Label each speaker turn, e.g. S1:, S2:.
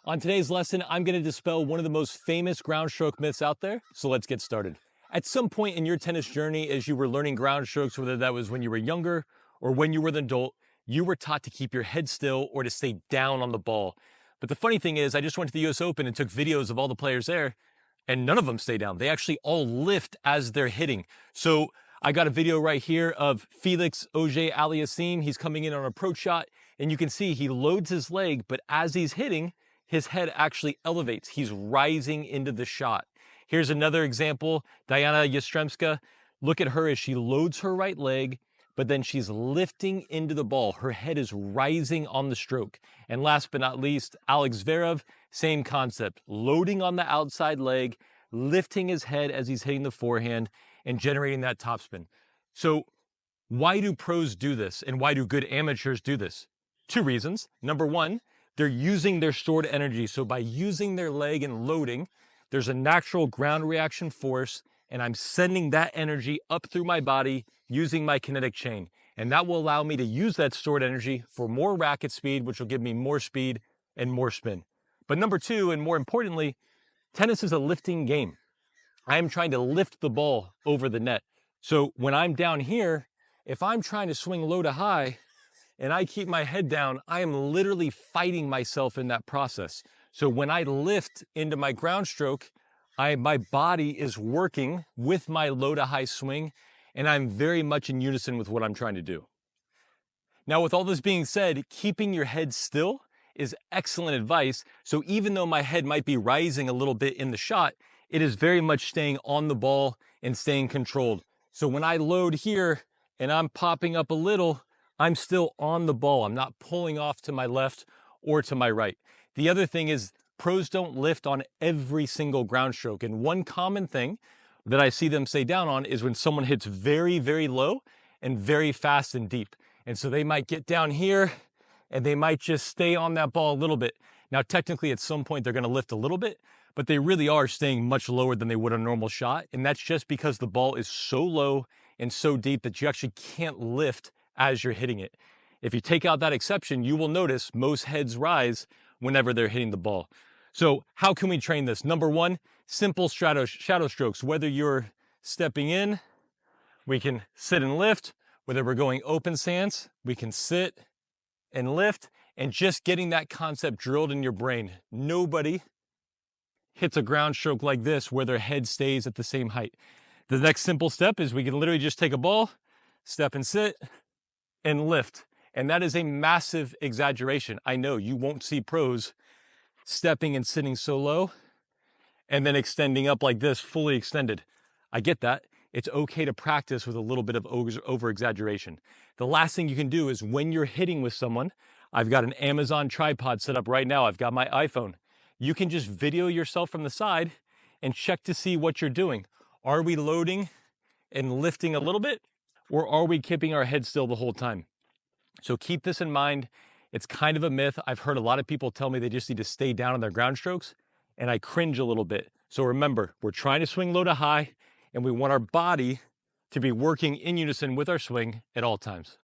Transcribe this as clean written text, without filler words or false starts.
S1: On today's lesson, I'm going to dispel one of the most famous ground stroke myths out there, so let's get started. At some point in your tennis journey, as you were learning ground strokes, whether that was when you were younger or when you were an adult, you were taught to keep your head still or to stay down on the ball. But the funny thing is, I just went to the US Open and took videos of all the players there, and none of them stay down. They actually all lift as they're hitting. So I got a video right here of Felix Auger-Aliassime. He's coming in on an approach shot, and you can see he loads his leg, but as he's hitting, his head actually elevates. He's rising into the shot. Here's another example, Diana Yastremska. Look at her as she loads her right leg, but then she's lifting into the ball. Her head is rising on the stroke. And last but not least, Alex Zverev, same concept. Loading on the outside leg, lifting his head as he's hitting the forehand and generating that topspin. So why do pros do this? And why do good amateurs do this? Two reasons. Number one, they're using their stored energy. So by using their leg and loading, there's a natural ground reaction force, and I'm sending that energy up through my body using my kinetic chain. And that will allow me to use that stored energy for more racket speed, which will give me more speed and more spin. But number two, and more importantly, tennis is a lifting game. I am trying to lift the ball over the net. So when I'm down here, if I'm trying to swing low to high, and I keep my head down, I am literally fighting myself in that process. So when I lift into my ground stroke, my body is working with my low to high swing, and I'm very much in unison with what I'm trying to do. Now, with all this being said, keeping your head still is excellent advice. So even though my head might be rising a little bit in the shot, it is very much staying on the ball and staying controlled. So when I load here and I'm popping up a little, I'm still on the ball. I'm not pulling off to my left or to my right. The other thing is pros don't lift on every single ground stroke. And one common thing that I see them stay down on is when someone hits very, very low and very fast and deep. And so they might get down here and they might just stay on that ball a little bit. Now, technically at some point they're going to lift a little bit, but they really are staying much lower than they would on a normal shot. And that's just because the ball is so low and so deep that you actually can't lift as you're hitting it. If you take out that exception, you will notice most heads rise whenever they're hitting the ball. So how can we train this? Number one, simple shadow strokes. Whether you're stepping in, we can sit and lift. Whether we're going open stance, we can sit and lift, and just getting that concept drilled in your brain. Nobody hits a ground stroke like this where their head stays at the same height. The next simple step is we can literally just take a ball, step and sit, and lift. And that is a massive exaggeration. I know you won't see pros stepping and sitting so low and then extending up like this, fully extended. I get that. It's okay to practice with a little bit of over exaggeration. The last thing you can do is when you're hitting with someone, I've got an Amazon tripod set up right now. I've got my iPhone. You can just video yourself from the side and check to see what you're doing. Are we loading and lifting a little bit? Or are we keeping our head still the whole time? So keep this in mind. It's kind of a myth. I've heard a lot of people tell me they just need to stay down on their ground strokes, and I cringe a little bit. So remember, we're trying to swing low to high, and we want our body to be working in unison with our swing at all times.